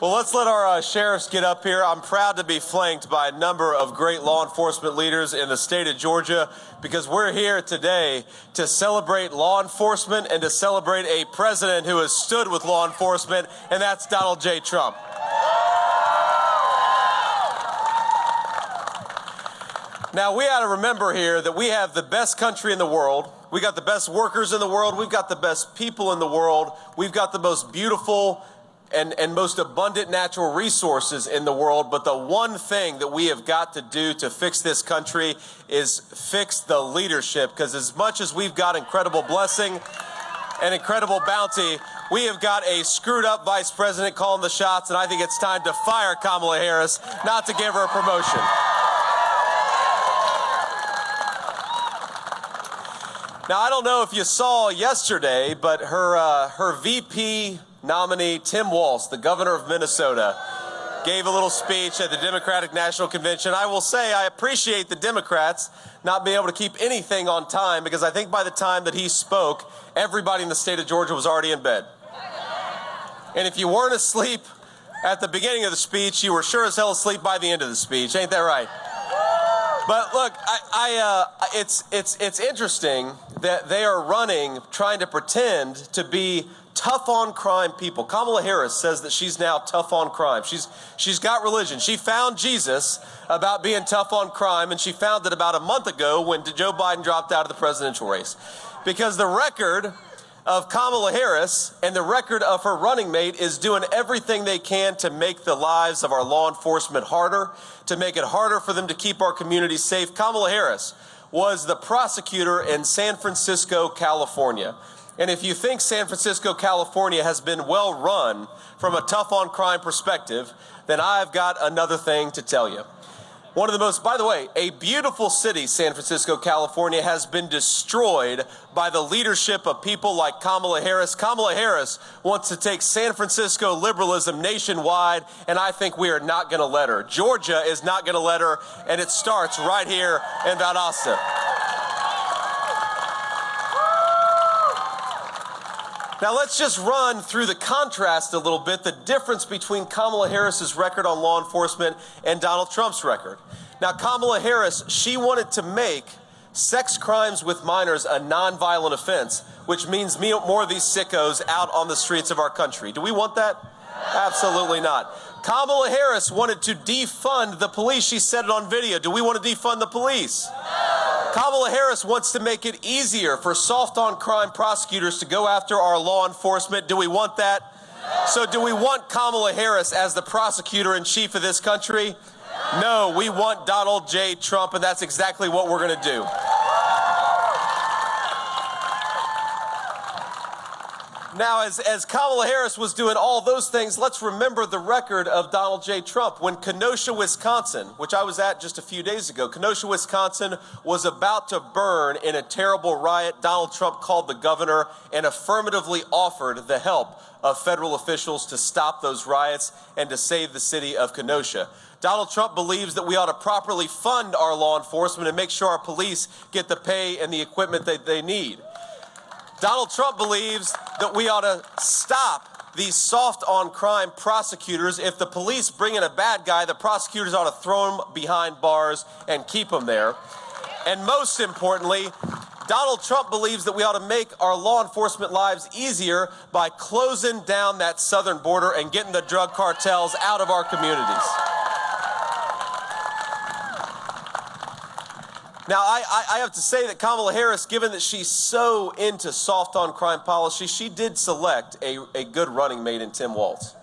Well, let's let our sheriffs get up here. I'm proud to be flanked by a number of great law enforcement leaders in the state of Georgia because we're here today to celebrate law enforcement and to celebrate a president who has stood with law enforcement, and that's Donald J. Trump. Now, we ought to remember here that we have the best country in the world. We got the best workers in the world. We've got the best people in the world. We've got the most beautiful and most abundant natural resources in the world. But the one thing that we have got to do to fix this country is fix the leadership. Because as much as we've got incredible blessing and incredible bounty, we have got a screwed up vice president calling the shots. And I think it's time to fire Kamala Harris, not to give her a promotion. Now, I don't know if you saw yesterday, but her VP nominee, Tim Walz, the governor of Minnesota, gave a little speech at the Democratic National Convention. I will say I appreciate the Democrats not being able to keep anything on time, because I think by the time that he spoke, everybody in the state of Georgia was already in bed. And if you weren't asleep at the beginning of the speech, you were sure as hell asleep by the end of the speech. Ain't that right? But look, it's interesting that they are running, trying to pretend to be tough on crime people. Kamala Harris says that she's now tough on crime. She's got religion. She found Jesus about being tough on crime, and she found it about a month ago when Joe Biden dropped out of the presidential race. Because the record of Kamala Harris and the record of her running mate is doing everything they can to make the lives of our law enforcement harder, to make it harder for them to keep our communities safe. Kamala Harris was the prosecutor in San Francisco, California. And if you think San Francisco, California has been well run from a tough on crime perspective, then I've got another thing to tell you. One of the most, by the way, a beautiful city, San Francisco, California, has been destroyed by the leadership of people like Kamala Harris. Kamala Harris wants to take San Francisco liberalism nationwide, and I think we are not going to let her. Georgia is not going to let her, and it starts right here in Valdosta. Now, let's just run through the contrast a little bit, the difference between Kamala Harris's record on law enforcement and Donald Trump's record. Now, Kamala Harris, she wanted to make sex crimes with minors a nonviolent offense, which means more of these sickos out on the streets of our country. Do we want that? Absolutely not. Kamala Harris wanted to defund the police. She said it on video. Do we want to defund the police? Kamala Harris wants to make it easier for soft-on-crime prosecutors to go after our law enforcement. Do we want that? So do we want Kamala Harris as the prosecutor-in-chief of this country? No, we want Donald J. Trump, and that's exactly what we're going to do. Now, as Kamala Harris was doing all those things, let's remember the record of Donald J. Trump. When Kenosha, Wisconsin, which I was at just a few days ago, Kenosha, Wisconsin was about to burn in a terrible riot. Donald Trump called the governor and affirmatively offered the help of federal officials to stop those riots and to save the city of Kenosha. Donald Trump believes that we ought to properly fund our law enforcement and make sure our police get the pay and the equipment that they need. Donald Trump believes that we ought to stop these soft-on-crime prosecutors. If the police bring in a bad guy, the prosecutors ought to throw him behind bars and keep him there. And most importantly, Donald Trump believes that we ought to make our law enforcement lives easier by closing down that southern border and getting the drug cartels out of our communities. Now, I have to say that Kamala Harris, given that she's so into soft-on-crime policy, she did select a good running mate in Tim Walz.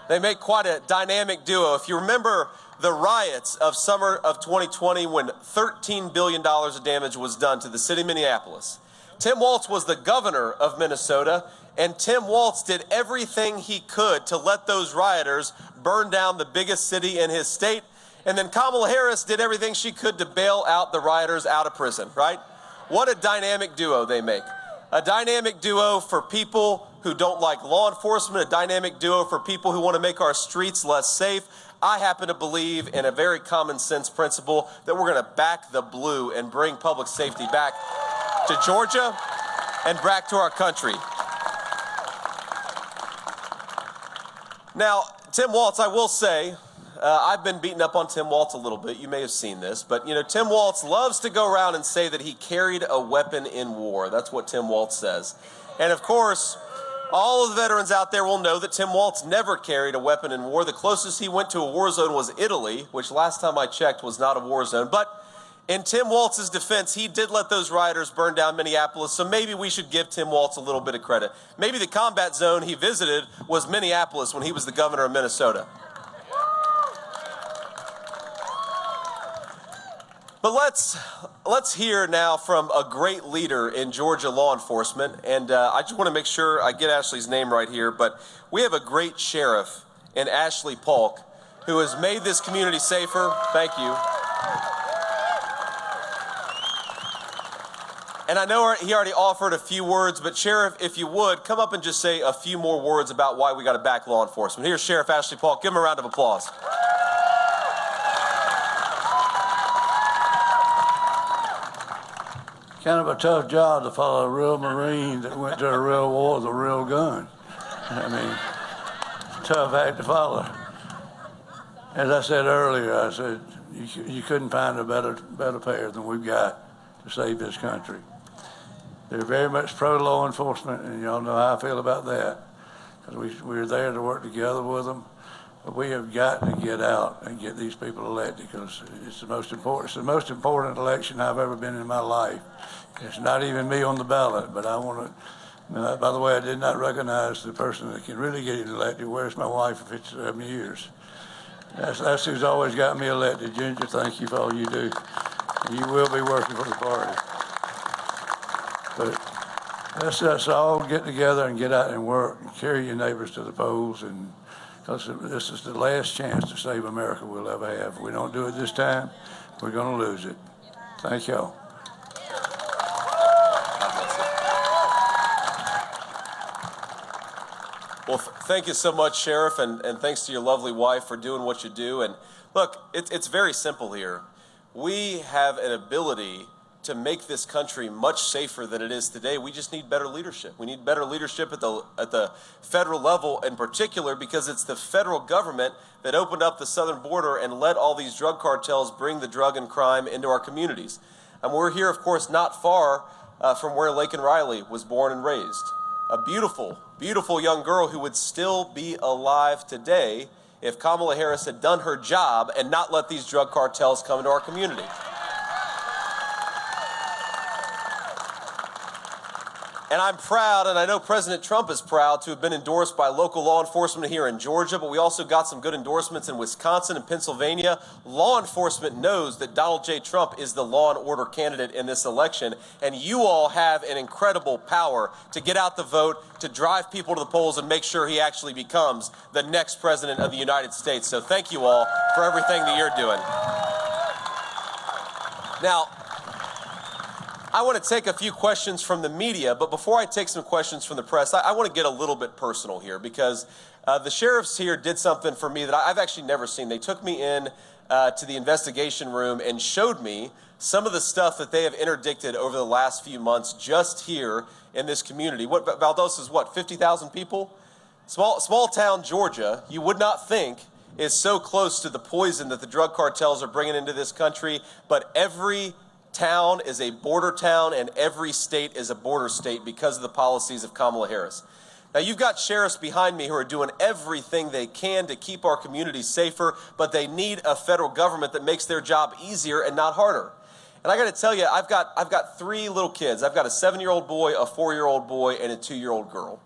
They make quite a dynamic duo. If you remember the riots of summer of 2020 when $13 billion of damage was done to the city of Minneapolis, Tim Walz was the governor of Minnesota, and Tim Walz did everything he could to let those rioters burn down the biggest city in his state. And then Kamala Harris did everything she could to bail out the rioters out of prison, right? What a dynamic duo they make. A dynamic duo for people who don't like law enforcement, a dynamic duo for people who want to make our streets less safe. I happen to believe in a very common sense principle that we're going to back the blue and bring public safety back to Georgia and back to our country. Now, Tim Walz, I will say, I've been beating up on Tim Walz a little bit. You may have seen this, but Tim Walz loves to go around and say that he carried a weapon in war. That's what Tim Walz says. And of course, all of the veterans out there will know that Tim Walz never carried a weapon in war. The closest he went to a war zone was Italy, which last time I checked was not a war zone. But in Tim Walz's defense, he did let those rioters burn down Minneapolis, so maybe we should give Tim Walz a little bit of credit. Maybe the combat zone he visited was Minneapolis when he was the governor of Minnesota. But let's hear now from a great leader in Georgia law enforcement, and I just want to make sure I get Ashley's name right here, but we have a great sheriff in Ashley Polk who has made this community safer. Thank you. And I know he already offered a few words, but Sheriff, if you would, come up and just say a few more words about why we got to back law enforcement. Here's Sheriff Ashley Polk. Give him a round of applause. Kind of a tough job to follow a real Marine that went to a real war with a real gun. I mean, tough act to follow. As I said earlier, I said you couldn't find a better pair than we've got to save this country. They're very much pro-law enforcement, and y'all know how I feel about that, because we're there to work together with them. But we have got to get out and get these people elected, because it's the most important election I've ever been in my life. It's not even me on the ballot, but I want to. By the way, I did not recognize the person that can really get elected. Where's my wife for 57 years? That's who's always got me elected. Ginger, thank you for all you do. You will be working for the party. But let's all get together and get out and work and carry your neighbors to the polls, and because this is the last chance to save America we'll ever have. If we don't do it this time, we're going to lose it. Thank y'all. Well, thank you so much, Sheriff, and thanks to your lovely wife for doing what you do. And look, it's very simple here. We have an ability to make this country much safer than it is today. We just need better leadership. We need better leadership at the federal level in particular, because it's the federal government that opened up the southern border and let all these drug cartels bring the drug and crime into our communities. And we're here, of course, not far from where Laken Riley was born and raised. A beautiful, beautiful young girl who would still be alive today if Kamala Harris had done her job and not let these drug cartels come into our community. And I'm proud, and I know President Trump is proud, to have been endorsed by local law enforcement here in Georgia, but we also got some good endorsements in Wisconsin and Pennsylvania. Law enforcement knows that Donald J. Trump is the law and order candidate in this election, and you all have an incredible power to get out the vote, to drive people to the polls, and make sure he actually becomes the next president of the United States. So thank you all for everything that you're doing. Now, I want to take a few questions from the media, but before I take some questions from the press, I want to get a little bit personal here, because the sheriffs here did something for me that I've actually never seen. They took me in to the investigation room and showed me some of the stuff that they have interdicted over the last few months just here in this community. Valdosta is what, 50,000 people? Small town Georgia, you would not think is so close to the poison that the drug cartels are bringing into this country, but every town is a border town, and every state is a border state because of the policies of Kamala Harris. Now, you've got sheriffs behind me who are doing everything they can to keep our communities safer, but they need a federal government that makes their job easier and not harder. And I got to tell you, I've got three little kids. I've got a 7-year-old boy, a 4-year-old boy, and a 2-year-old girl.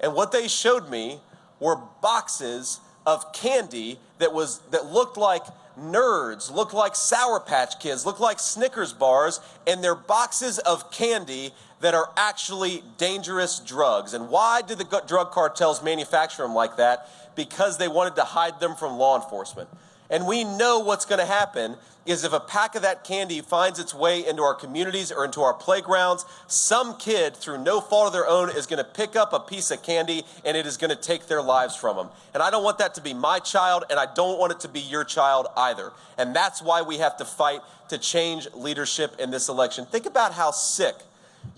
And what they showed me were boxes of candy that looked like nerds, looked like Sour Patch Kids, looked like Snickers bars, and they're boxes of candy that are actually dangerous drugs. And why did the drug cartels manufacture them like that? Because they wanted to hide them from law enforcement. And we know what's going to happen is if a pack of that candy finds its way into our communities or into our playgrounds, some kid, through no fault of their own, is going to pick up a piece of candy, and it is going to take their lives from them. And I don't want that to be my child, and I don't want it to be your child either. And that's why we have to fight to change leadership in this election. Think about how sick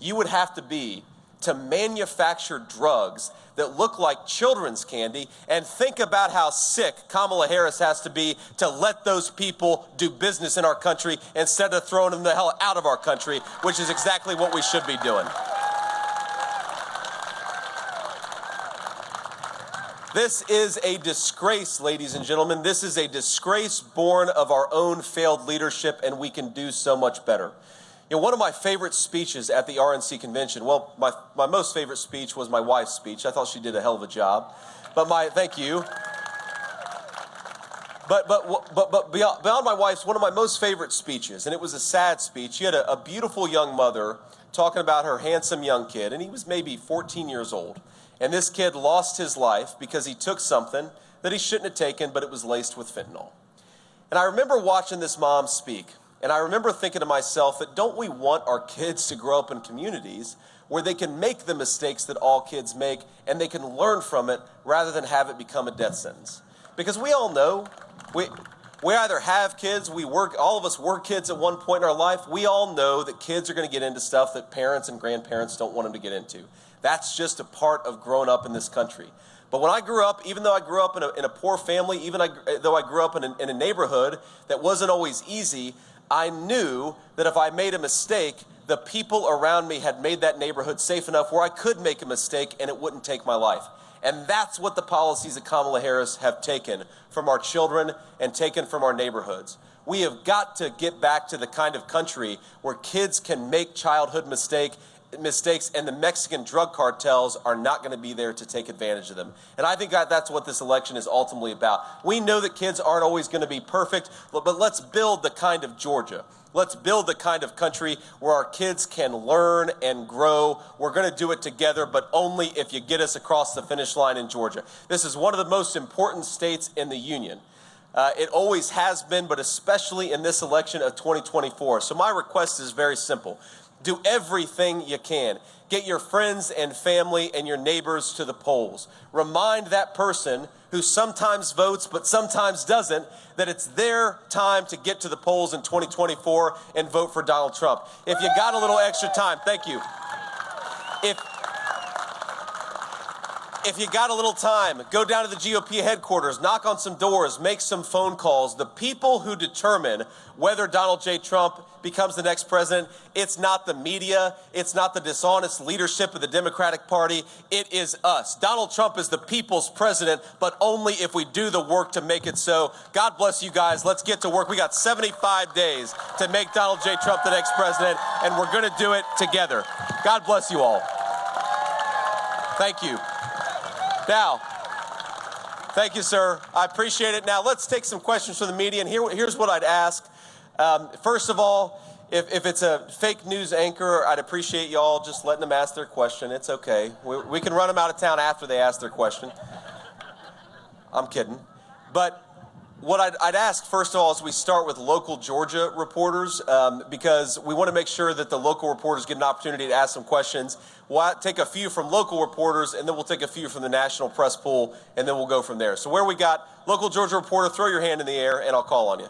you would have to be to manufacture drugs that look like children's candy, and think about how sick Kamala Harris has to be to let those people do business in our country instead of throwing them the hell out of our country, which is exactly what we should be doing. This is a disgrace, ladies and gentlemen. This is a disgrace born of our own failed leadership, and we can do so much better. You know, one of my favorite speeches at the RNC convention, well, my most favorite speech was my wife's speech. I thought she did a hell of a job. Thank you. But beyond my wife's, one of my most favorite speeches, and it was a sad speech. She had a beautiful young mother talking about her handsome young kid, and he was maybe 14 years old. And this kid lost his life because he took something that he shouldn't have taken, but it was laced with fentanyl. And I remember watching this mom speak, and I remember thinking to myself that don't we want our kids to grow up in communities where they can make the mistakes that all kids make and they can learn from it rather than have it become a death sentence? Because we all know, we either have kids, all of us were kids at one point in our life. We all know that kids are going to get into stuff that parents and grandparents don't want them to get into. That's just a part of growing up in this country. But when I grew up, even though I grew up in a poor family, though I grew up in a neighborhood that wasn't always easy, I knew that if I made a mistake, the people around me had made that neighborhood safe enough where I could make a mistake and it wouldn't take my life. And that's what the policies of Kamala Harris have taken from our children and taken from our neighborhoods. We have got to get back to the kind of country where kids can make childhood mistakes and the Mexican drug cartels are not going to be there to take advantage of them. And I think that's what this election is ultimately about. We know that kids aren't always going to be perfect, but let's build the kind of Georgia. Let's build the kind of country where our kids can learn and grow. We're going to do it together, but only if you get us across the finish line in Georgia. This is one of the most important states in the union. It always has been, but especially in this election of 2024. So my request is very simple. Do everything you can. Get your friends and family and your neighbors to the polls. Remind that person who sometimes votes but sometimes doesn't that it's their time to get to the polls in 2024 and vote for Donald Trump. If you got a little extra time, thank you. If you got a little time, go down to the GOP headquarters, knock on some doors, make some phone calls. The people who determine whether Donald J. Trump becomes the next president, it's not the media, it's not the dishonest leadership of the Democratic Party, it is us. Donald Trump is the people's president, but only if we do the work to make it so. God bless you guys. Let's get to work. We got 75 days to make Donald J. Trump the next president, and we're going to do it together. God bless you all. Thank you. Now, thank you, sir. I appreciate it. Now, let's take some questions from the media, and here's what I'd ask. First of all, if it's a fake news anchor, I'd appreciate y'all just letting them ask their question. It's okay. We can run them out of town after they ask their question. I'm kidding. But what I'd ask, first of all, is we start with local Georgia reporters because we want to make sure that the local reporters get an opportunity to ask some questions. We'll take a few from local reporters, and then we'll take a few from the national press pool, and then we'll go from there. So where we got local Georgia reporter, throw your hand in the air, and I'll call on you.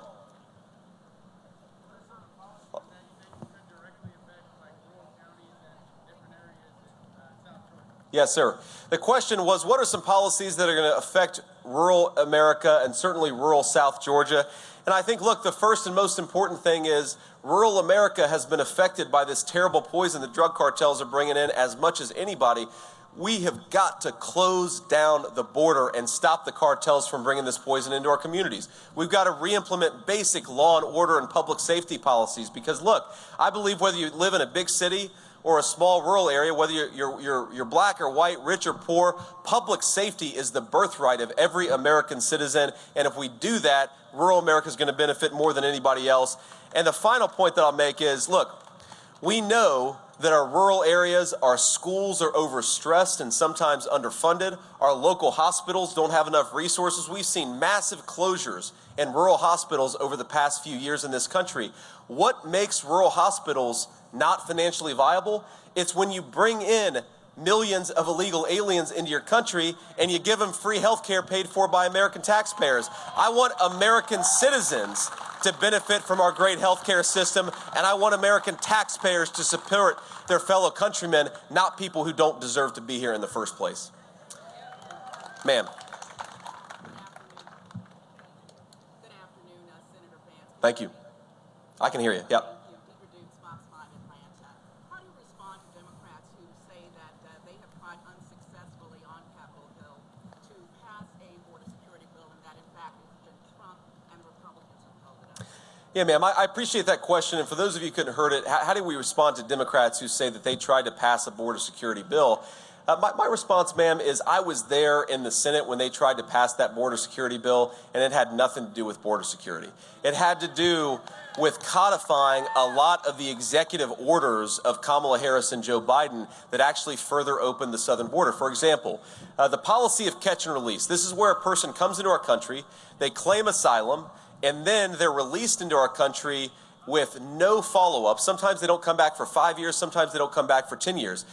Yes, sir. The question was, what are some policies that are going to affect rural America and certainly rural South Georgia? And I think, look, the first and most important thing is rural America has been affected by this terrible poison the drug cartels are bringing in as much as anybody. We have got to close down the border and stop the cartels from bringing this poison into our communities. We've got to re-implement basic law and order and public safety policies because, look, I believe whether you live in a big city or a small rural area, whether you're black or white, rich or poor, public safety is the birthright of every American citizen. And if we do that, rural America is going to benefit more than anybody else. And the final point that I'll make is, look, we know that our rural areas, our schools are overstressed and sometimes underfunded. Our local hospitals don't have enough resources. We've seen massive closures in rural hospitals over the past few years in this country. What makes rural hospitals not financially viable? It's when you bring in millions of illegal aliens into your country, and you give them free health care paid for by American taxpayers. I want American citizens to benefit from our great health care system, and I want American taxpayers to support their fellow countrymen, not people who don't deserve to be here in the first place. Ma'am. Good afternoon, Senator Vance. Thank you. I can hear you. Yep. How do you respond to Democrats who say that they have tried unsuccessfully on Capitol Hill to pass a border security bill, and that in fact it's been Trump and Republicans who held it up? Yeah, ma'am, I appreciate that question. And for those of you who couldn't heard it, how do we respond to Democrats who say that they tried to pass a border security bill? My response, ma'am, is I was there in the Senate when they tried to pass that border security bill, and it had nothing to do with border security. It had to do with codifying a lot of the executive orders of Kamala Harris and Joe Biden that actually further opened the southern border. For example, the policy of catch and release. This is where a person comes into our country, they claim asylum, and then they're released into our country with no follow-up. Sometimes they don't come back for 5 years, sometimes they don't come back for 10 years.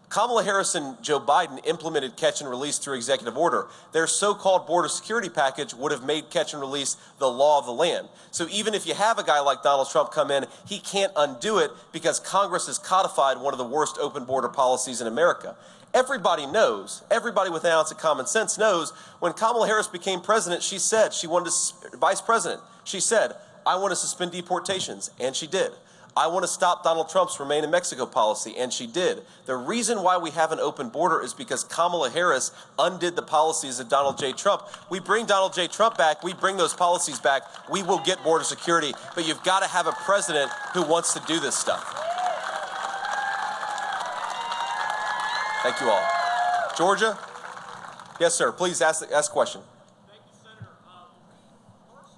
Kamala Harris and Joe Biden implemented catch and release through executive order. Their so-called border security package would have made catch and release the law of the land. So even if you have a guy like Donald Trump come in, he can't undo it because Congress has codified one of the worst open border policies in America. Everybody knows, everybody with an ounce of common sense knows, when Kamala Harris became president, she said she wanted to, vice president, she said, I want to suspend deportations, and she did. I want to stop Donald Trump's Remain in Mexico policy, and she did. The reason why we have an open border is because Kamala Harris undid the policies of Donald J. Trump. We bring Donald J. Trump back, we bring those policies back, we will get border security, but you've got to have a president who wants to do this stuff. Thank you all. Georgia? Yes, sir. Please ask a question. Thank you, Senator. Our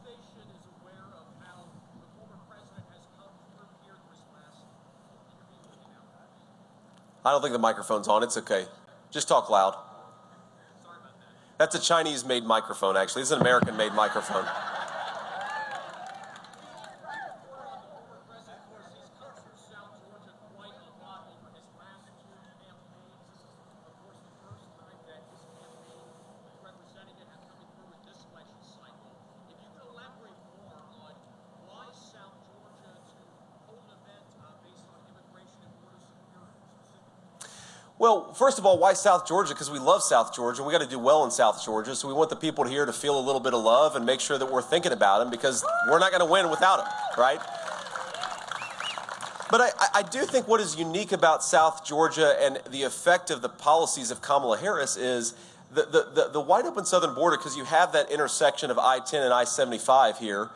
station is aware of how the former president has come through here this last interview with you now. I don't think the microphone's on. It's okay. Just talk loud. Sorry about that. That's a Chinese-made microphone, actually. This is an American-made microphone. Well, first of all, why South Georgia? Because we love South Georgia. We got to do well in South Georgia. So we want the people here to feel a little bit of love and make sure that we're thinking about them, because we're not going to win without them, right? But I do think what is unique about South Georgia and the effect of the policies of Kamala Harris is the wide open southern border, because you have that intersection of I-10 and I-75 here,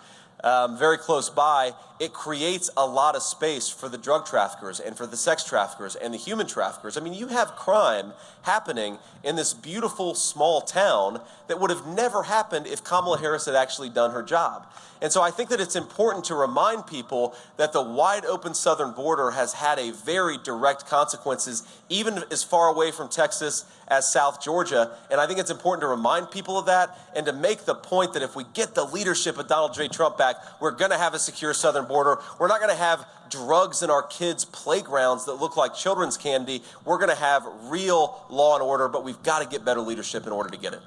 very close by. It creates a lot of space for the drug traffickers and for the sex traffickers and the human traffickers. I mean, you have crime happening in this beautiful small town that would have never happened if Kamala Harris had actually done her job. And so I think that it's important to remind people that the wide open southern border has had a very direct consequences, even as far away from Texas as South Georgia. And I think it's important to remind people of that and to make the point that if we get the leadership of Donald J. Trump back, we're going to have a secure southern border. We're not going to have drugs in our kids' playgrounds that look like children's candy. We're going to have real law and order, but we've got to get better leadership in order to get it.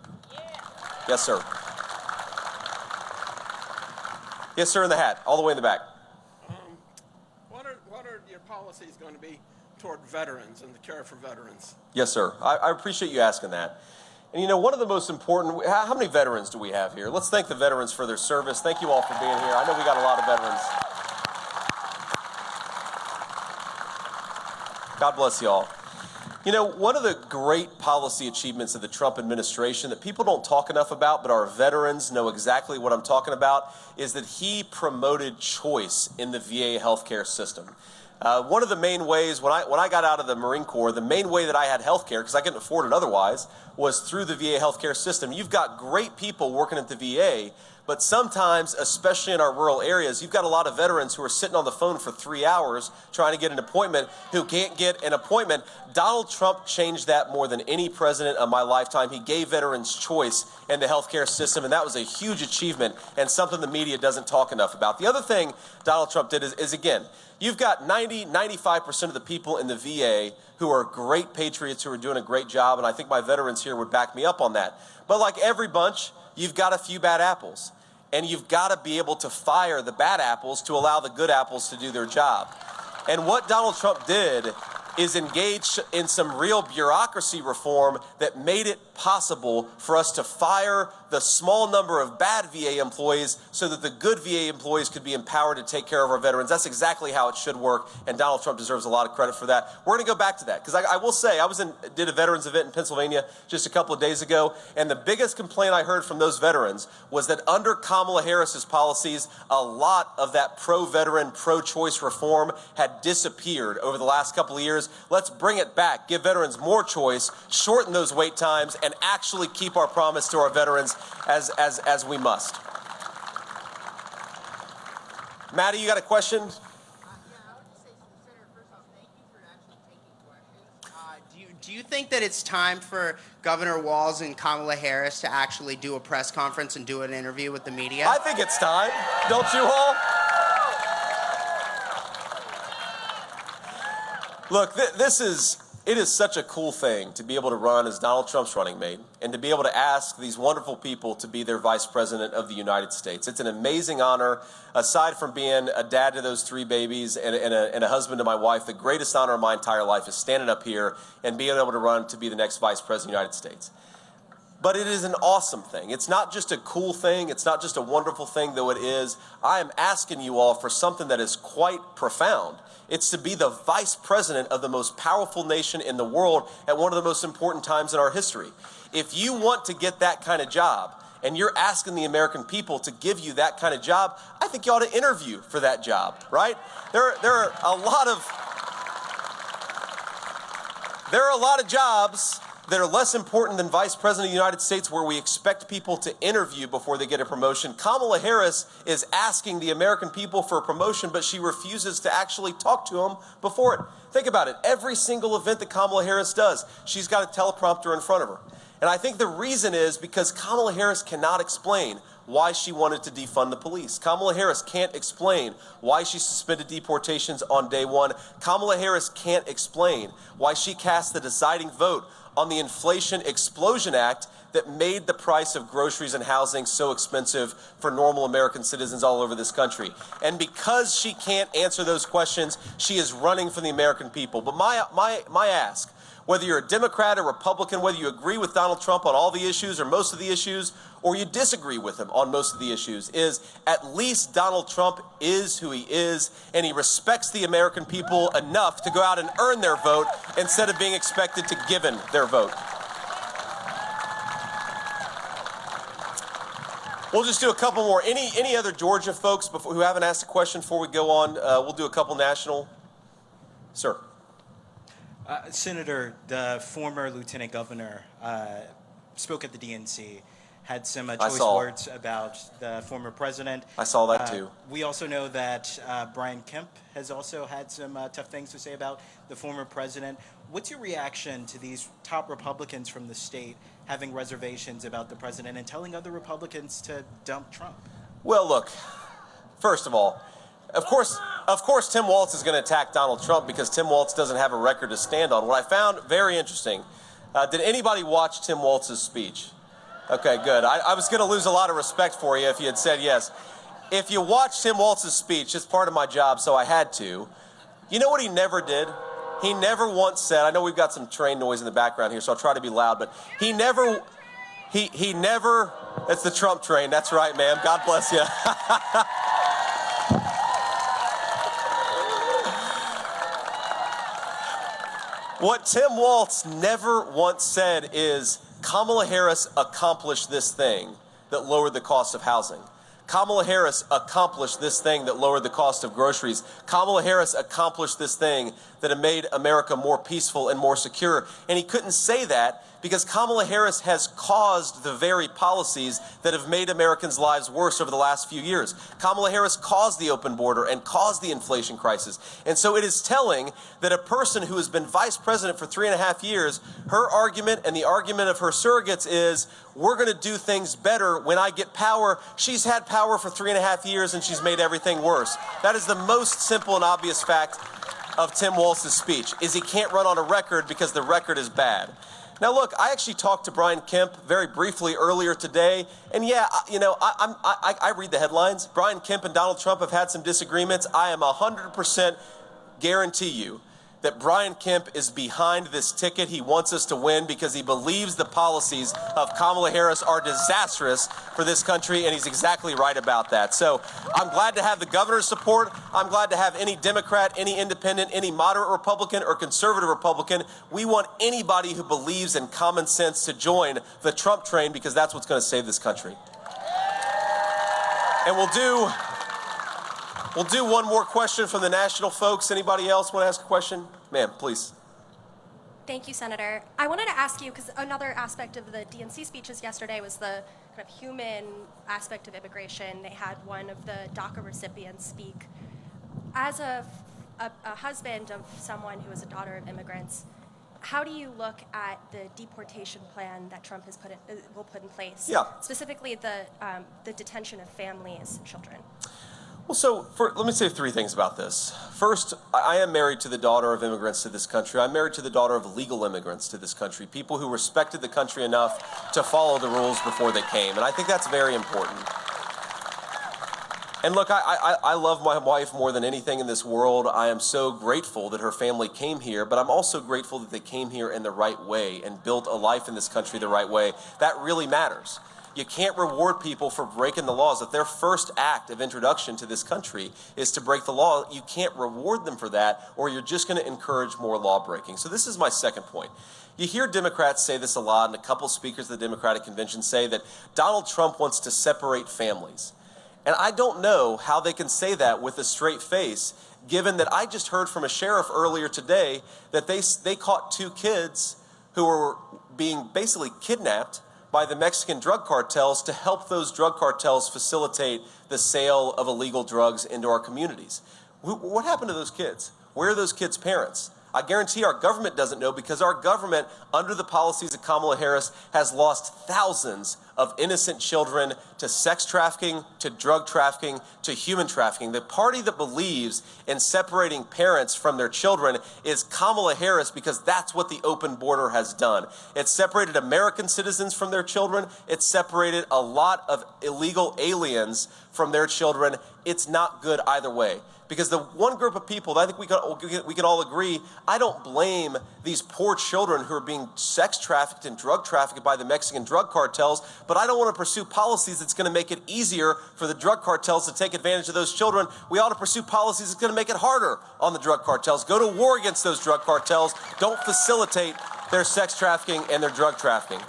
Yes, sir. Yes, sir, in the hat, all the way in the back. What are your policies going to be toward veterans and the care for veterans? Yes, sir. I appreciate you asking that. And you know, one of the most important, how many veterans do we have here? Let's thank the veterans for their service. Thank you all for being here. I know we got a lot of veterans. God bless you all. You know, one of the great policy achievements of the Trump administration that people don't talk enough about, but our veterans know exactly what I'm talking about, is that he promoted choice in the VA healthcare system. One of the main ways, when I got out of the Marine Corps, the main way that I had health care, because I couldn't afford it otherwise, was through the VA healthcare system. You've got great people working at the VA, But sometimes, especially in our rural areas, you've got a lot of veterans who are sitting on the phone for 3 hours trying to get an appointment who can't get an appointment. Donald Trump changed that more than any president of my lifetime. He gave veterans choice in the healthcare system, and that was a huge achievement and something the media doesn't talk enough about. The other thing Donald Trump did is again, you've got 95% of the people in the VA who are great patriots who are doing a great job, and I think my veterans here would back me up on that. But like every bunch, you've got a few bad apples. And you've got to be able to fire the bad apples to allow the good apples to do their job. And what Donald Trump did is engage in some real bureaucracy reform that made it possible for us to fire the small number of bad VA employees so that the good VA employees could be empowered to take care of our veterans. That's exactly how it should work, and Donald Trump deserves a lot of credit for that. We're going to go back to that, because I will say, did a veterans event in Pennsylvania just a couple of days ago, and the biggest complaint I heard from those veterans was that under Kamala Harris's policies, a lot of that pro-veteran, pro-choice reform had disappeared over the last couple of years. Let's bring it back, give veterans more choice, shorten those wait times, and actually keep our promise to our veterans as we must. Maddie, you got a question? Yeah, I would just say, Senator, first off, thank you for actually taking questions. Do you think that it's time for Governor Walz and Kamala Harris to actually do a press conference and do an interview with the media? I think it's time. Don't you all? Look, it is such a cool thing to be able to run as Donald Trump's running mate and to be able to ask these wonderful people to be their vice president of the United States. It's an amazing honor. Aside from being a dad to those 3 babies and a husband to my wife, the greatest honor of my entire life is standing up here and being able to run to be the next vice president of the United States. But it is an awesome thing. It's not just a cool thing. It's not just a wonderful thing, though it is. I am asking you all for something that is quite profound. It's to be the vice president of the most powerful nation in the world at one of the most important times in our history. If you want to get that kind of job, and you're asking the American people to give you that kind of job, I think you ought to interview for that job, right? There are a lot of jobs that are less important than Vice President of the United States where we expect people to interview before they get a promotion. Kamala Harris is asking the American people for a promotion, but she refuses to actually talk to them before it. Think about it. Every single event that Kamala Harris does, she's got a teleprompter in front of her. And I think the reason is because Kamala Harris cannot explain why she wanted to defund the police. Kamala Harris can't explain why she suspended deportations on day 1. Kamala Harris can't explain why she cast the deciding vote on the Inflation Explosion Act that made the price of groceries and housing so expensive for normal American citizens all over this country. And because she can't answer those questions, she is running for the American people. But my ask, whether you're a Democrat or Republican, whether you agree with Donald Trump on all the issues or most of the issues, or you disagree with him on most of the issues, is at least Donald Trump is who he is, and he respects the American people enough to go out and earn their vote instead of being expected to give in their vote. We'll just do a couple more. Any other Georgia folks who haven't asked a question before we go on? We'll do a couple national. Sir. Senator, the former lieutenant governor spoke at the DNC, had some choice words about the former president. I saw that too. We also know that Brian Kemp has also had some tough things to say about the former president. What's your reaction to these top Republicans from the state having reservations about the president and telling other Republicans to dump Trump? Well, look, first of all, of course, Tim Walz is going to attack Donald Trump because Tim Walz doesn't have a record to stand on. What I found very interesting, did anybody watch Tim Walz's speech? Okay, good. I was going to lose a lot of respect for you if you had said yes. If you watched Tim Walz's speech, it's part of my job, so I had to. You know what he never did? He never once said, I know we've got some train noise in the background here, so I'll try to be loud, but he never, it's the Trump train. That's right, ma'am. God bless you. What Tim Walz never once said is, Kamala Harris accomplished this thing that lowered the cost of housing. Kamala Harris accomplished this thing that lowered the cost of groceries. Kamala Harris accomplished this thing that made America more peaceful and more secure. And he couldn't say that because Kamala Harris has caused the very policies that have made Americans' lives worse over the last few years. Kamala Harris caused the open border and caused the inflation crisis. And so it is telling that a person who has been vice president for 3.5 years, her argument and the argument of her surrogates is, we're going to do things better when I get power. She's had power for 3.5 years and she's made everything worse. That is the most simple and obvious fact of Tim Walz's speech, is he can't run on a record because the record is bad. Now, look, I actually talked to Brian Kemp very briefly earlier today, and yeah, you know, I read the headlines. Brian Kemp and Donald Trump have had some disagreements. I am 100% guarantee you that Brian Kemp is behind this ticket. He wants us to win because he believes the policies of Kamala Harris are disastrous for this country, and he's exactly right about that. So I'm glad to have the governor's support. I'm glad to have any Democrat, any independent, any moderate Republican or conservative Republican. We want anybody who believes in common sense to join the Trump train, because that's what's going to save this country. And we'll do one more question from the national folks. Anybody else want to ask a question? Ma'am, please. Thank you, Senator. I wanted to ask you, because another aspect of the DNC speeches yesterday was the kind of human aspect of immigration. They had one of the DACA recipients speak. As a husband of someone who is a daughter of immigrants, how do you look at the deportation plan that Trump has will put in place? Yeah. Specifically, the detention of families and children. Well, so let me say 3 things about this. First, I am married to the daughter of immigrants to this country. I'm married to the daughter of legal immigrants to this country, people who respected the country enough to follow the rules before they came. And I think that's very important. And look, I love my wife more than anything in this world. I am so grateful that her family came here, but I'm also grateful that they came here in the right way and built a life in this country the right way. That really matters. You can't reward people for breaking the laws. If their first act of introduction to this country is to break the law, you can't reward them for that, or you're just going to encourage more law breaking. So this is my second point. You hear Democrats say this a lot, and a couple speakers of the Democratic Convention say that Donald Trump wants to separate families. And I don't know how they can say that with a straight face, given that I just heard from a sheriff earlier today that they caught 2 kids who were being basically kidnapped by the Mexican drug cartels to help those drug cartels facilitate the sale of illegal drugs into our communities. What happened to those kids? Where are those kids' parents? I guarantee our government doesn't know, because our government, under the policies of Kamala Harris, has lost thousands of innocent children to sex trafficking, to drug trafficking, to human trafficking. The party that believes in separating parents from their children is Kamala Harris, because that's what the open border has done. It's separated American citizens from their children. It's separated a lot of illegal aliens from their children. It's not good either way. Because the one group of people that I think we can all agree, I don't blame these poor children who are being sex trafficked and drug trafficked by the Mexican drug cartels, but I don't want to pursue policies that's going to make it easier for the drug cartels to take advantage of those children. We ought to pursue policies that's going to make it harder on the drug cartels. Go to war against those drug cartels. Don't facilitate their sex trafficking and their drug trafficking.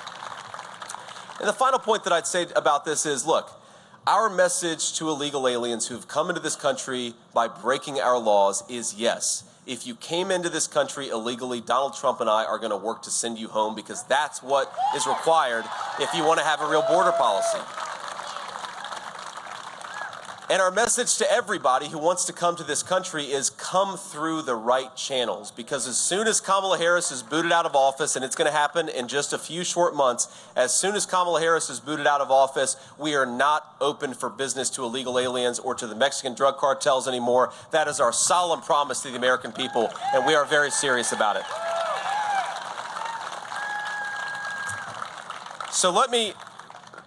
And the final point that I'd say about this is, look, our message to illegal aliens who've come into this country by breaking our laws is yes. If you came into this country illegally, Donald Trump and I are going to work to send you home, because that's what is required if you want to have a real border policy. And our message to everybody who wants to come to this country is come through the right channels, because as soon as Kamala Harris is booted out of office, and it's going to happen in just a few short months, as soon as Kamala Harris is booted out of office, we are not open for business to illegal aliens or to the Mexican drug cartels anymore. That is our solemn promise to the American people, and we are very serious about it. So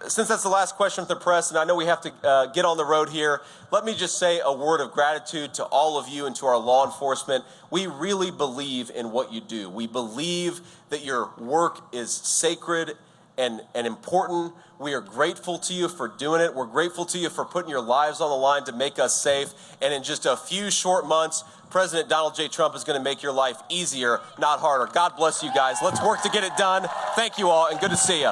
since that's the last question from the press, and I know we have to get on the road here, let me just say a word of gratitude to all of you and to our law enforcement. We really believe in what you do. We believe that your work is sacred and important. We are grateful to you for doing it. We're grateful to you for putting your lives on the line to make us safe. And in just a few short months, President Donald J. Trump is going to make your life easier, not harder. God bless you guys. Let's work to get it done. Thank you all, and good to see you.